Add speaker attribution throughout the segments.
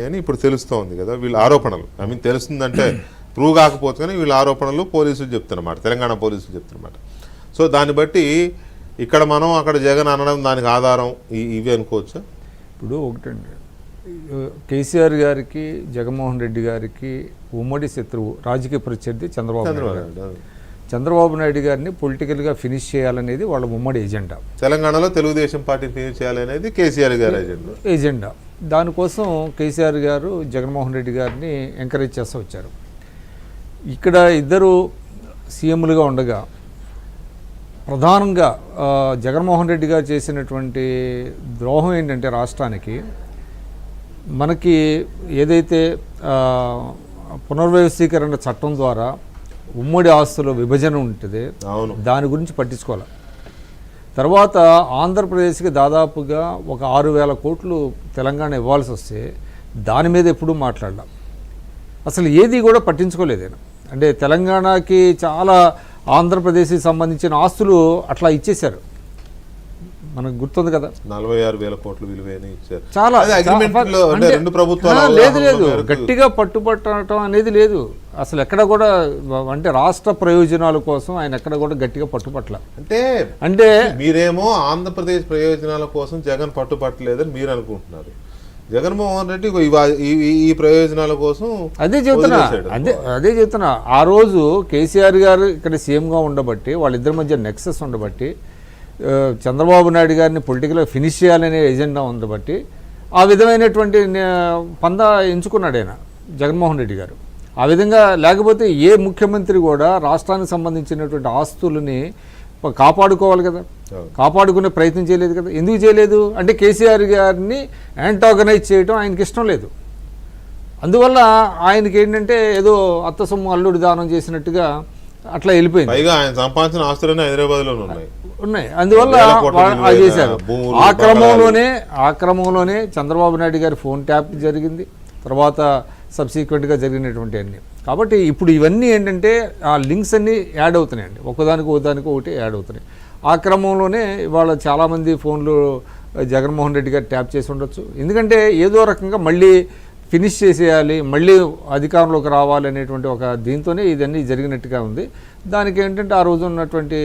Speaker 1: అని ఇప్పుడు తెలుస్తోంది కదా వీళ్ళ ఆరోపణలు. ఐ మీన్ తెలుస్తుందంటే ప్రూవ్ కాకపోతే కానీ వీళ్ళ ఆరోపణలు పోలీసులు చెప్తున్నమాట, తెలంగాణ పోలీసులు చెప్తున్నమాట. సో దాన్ని బట్టి ఇక్కడ మనం అక్కడ జగన్ అనడం దానికి ఆధారం ఇవి అనుకోవచ్చా?
Speaker 2: ఇప్పుడు ఒకటండి, కేసీఆర్ గారికి జగన్మోహన్ రెడ్డి గారికి ఉమ్మడి శత్రువు రాజకీయ ప్రత్యర్థి చంద్రబాబు నాయుడు గారిని పొలిటికల్గా ఫినిష్ చేయాలనేది వాళ్ళ ఉమ్మడి ఎజెండా.
Speaker 1: తెలంగాణలో తెలుగుదేశం పార్టీని ఫినిష్ చేయాలనేది కేసీఆర్ గారి
Speaker 2: ఎజెండా. దానికోసం కేసీఆర్ గారు జగన్మోహన్ రెడ్డి గారిని ఎంకరేజ్ చేస్తూ వచ్చారు. ఇక్కడ ఇద్దరు సీఎంలుగా ఉండగా ప్రధానంగా జగన్మోహన్ రెడ్డి గారు చేసినటువంటి ద్రోహం ఏంటంటే రాష్ట్రానికి మనకి ఏదైతే పునర్వ్యవస్థీకరణ చట్టం ద్వారా ఉమ్మడి ఆస్తుల విభజన ఉంటుంది, దాని గురించి పట్టించుకోవాలి. తర్వాత ఆంధ్రప్రదేశ్కి దాదాపుగా ఒక 6,000 కోట్లు తెలంగాణ ఇవ్వాల్సి వస్తే దాని మీద ఎప్పుడూ మాట్లాడలా. అసలు ఏది కూడా పట్టించుకోలేదు. అంటే తెలంగాణకి చాలా ఆంధ్రప్రదేశ్కి సంబంధించిన ఆస్తులు అట్లా ఇచ్చేశారు. మనకు గుర్తుంది కదా,
Speaker 1: 46,000 కోట్లు విలువైన ఇచ్చారు.
Speaker 2: చాలా లేదు గట్టిగా పట్టుపట్టడం అనేది లేదు అసలు ఎక్కడ కూడా. అంటే రాష్ట్ర ప్రయోజనాల కోసం ఆయన ఎక్కడ కూడా గట్టిగా పట్టుపట్ల. అంటే
Speaker 1: మీరేమో ఆంధ్రప్రదేశ్ ప్రయోజనాల కోసం జగన్ పట్టుపట్టలేదని మీరు అనుకుంటున్నారు. జగన్మోహన్ రెడ్డి ఈ ప్రయోజనాల కోసం అదే
Speaker 2: చెప్తున్నా. ఆ రోజు కేసీఆర్ గారు ఇక్కడ సీఎంగా ఉండబట్టి, వాళ్ళిద్దరి మధ్య నెక్సెస్ ఉండబట్టి, చంద్రబాబు నాయుడు గారిని పొలిటికల్గా ఫినిష్ చేయాలనే ఎజెండా ఉండబట్టి ఆ విధమైనటువంటి పందా ఎంచుకున్నాడు ఆయన జగన్మోహన్ రెడ్డి గారు. ఆ విధంగా లేకపోతే ఏ ముఖ్యమంత్రి కూడా రాష్ట్రానికి సంబంధించినటువంటి ఆస్తులని కాపాడుకోవాలి కదా, కాపాడుకునే ప్రయత్నం చేయలేదు కదా. ఎందుకు చేయలేదు అంటే కేసీఆర్ గారిని యాంటాగనైజ్ చేయడం ఆయనకి ఇష్టం లేదు. అందువల్ల ఆయనకి ఏంటంటే ఏదో అత్త సొమ్ము అల్లుడు దానం చేసినట్టుగా అట్లా వెళ్ళిపోయింది.
Speaker 1: ఆయన సంపాదించిన ఆస్తులన్నీ హైదరాబాద్లో
Speaker 2: ఉన్నాయి. అందువల్ల అది చేశారు. ఆ క్రమంలోనే చంద్రబాబు నాయుడు గారి ఫోన్ ట్యాప్ జరిగింది, తర్వాత సబ్సిక్వెంట్గా జరిగినటువంటి అన్నీ. కాబట్టి ఇప్పుడు ఇవన్నీ ఏంటంటే ఆ లింక్స్ అన్నీ యాడ్ అవుతున్నాయండి, ఒకటి యాడ్ అవుతున్నాయి. ఆ క్రమంలోనే ఇవాళ చాలామంది ఫోన్లు జగన్మోహన్ రెడ్డి గారు ట్యాప్ చేసి ఉండొచ్చు. ఎందుకంటే ఏదో రకంగా మళ్ళీ ఫినిష్ చేసేయాలి, మళ్ళీ అధికారంలోకి రావాలి అనేటువంటి ఒక దీంతోనే ఇదన్నీ జరిగినట్టుగా ఉంది. దానికి ఏంటంటే ఆ రోజు ఉన్నటువంటి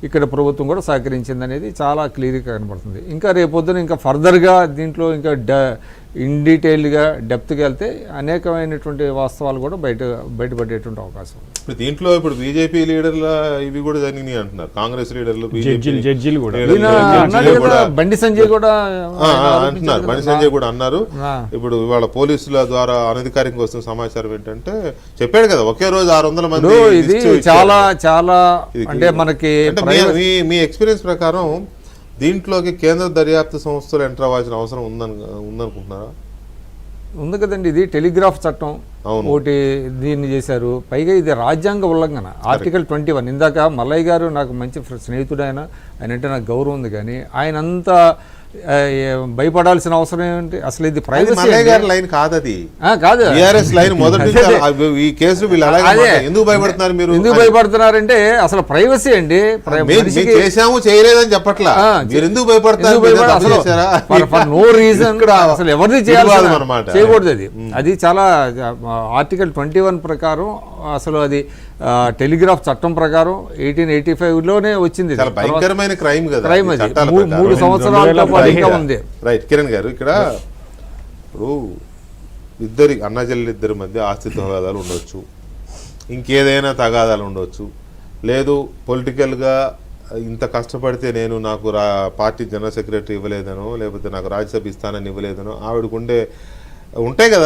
Speaker 2: ఇక్కడ ప్రభుత్వం కూడా సహకరించింది అనేది చాలా క్లియర్గా కనబడుతుంది. ఇంకా రేపొద్దున ఇంకా ఫర్దర్గా దీంట్లో ఇంకా ఇన్ డీటెయిల్గా డెప్త్గా వెళ్తే అనేకమైనటువంటి వాస్తవాలు కూడా బయటపడేటువంటి అవకాశం ఉంది.
Speaker 1: ఇప్పుడు దీంట్లో ఇప్పుడు బీజేపీ లీడర్ల ఇవి కూడా జరిగినాయి అంటున్నారు, కాంగ్రెస్ లీడర్లు
Speaker 2: జడ్జీలు కూడా బండి సంజయ్ కూడా
Speaker 1: అంటున్నారు. బండి సంజయ్ కూడా అన్నారు. ఇప్పుడు ఇవాళ పోలీసుల ద్వారా అనధికారికంగా వస్తున్న సమాచారం ఏంటంటే చెప్పాడు కదా, ఒకే రోజు 600 మంది.
Speaker 2: ఇది చాలా అంటే మనకి
Speaker 1: మీ ఎక్స్పీరియన్స్ ప్రకారం దీంట్లోకి కేంద్ర దర్యాప్తు సంస్థలు ఎంటర్ అవ్వాల్సిన అవసరం ఉందనుకుంటున్నారా?
Speaker 2: ఉంది కదండి. ఇది టెలిగ్రాఫ్ చట్టం ఒకటి దీన్ని చేశారు. పైగా ఇది రాజ్యాంగ ఉల్లంఘన, ఆర్టికల్ 21. ఇందాక మల్లయ్య గారు నాకు మంచి స్నేహితుడు, ఆయన అంటే నాకు గౌరవం ఉంది. కానీ ఆయన అంతా భయపడాల్సిన అవసరం ఏంటి? అసలు ఇది ప్రైవసీ
Speaker 1: లైన్ కాదు,
Speaker 2: కాదు
Speaker 1: లైన్. మొదటి ఈ కేసు ఎందుకు భయపడుతున్నారు మీరు?
Speaker 2: ఎందుకు భయపడుతున్నారంటే అసలు ప్రైవసీ అండి.
Speaker 1: చేసాము చేయలేదని చెప్పట్లా, మీరు ఎందుకు భయపడుతున్నారు?
Speaker 2: ఫర్ నో రీజన్ అసలు ఎవరిది చేయకూడదు. అది చాలా ఆర్టికల్ 21 ప్రకారం అసలు అది టెలిగ్రాఫ్ చట్టం ప్రకారం 1885లోనే వచ్చింది.
Speaker 1: భయంకరమైన క్రైమ్ కదా,
Speaker 2: క్రైమ్ అది 3 సంవత్సరాలతో పాటు ఉంది.
Speaker 1: రైట్ కిరణ్ గారు, ఇక్కడ ఇప్పుడు అన్నచెల్లెలిద్దరి మధ్య ఆస్తి తగాదాలు ఉండొచ్చు, ఇంకేదైనా తగాదాలు ఉండొచ్చు, లేదు పొలిటికల్గా ఇంత కష్టపడితే నాకు పార్టీ జనరల్ సెక్రటరీ ఇవ్వలేదనో, లేకపోతే నాకు రాజ్యసభ ఇస్తానని ఇవ్వలేదనో ఆవిడకుండే ఉంటాయి కదా.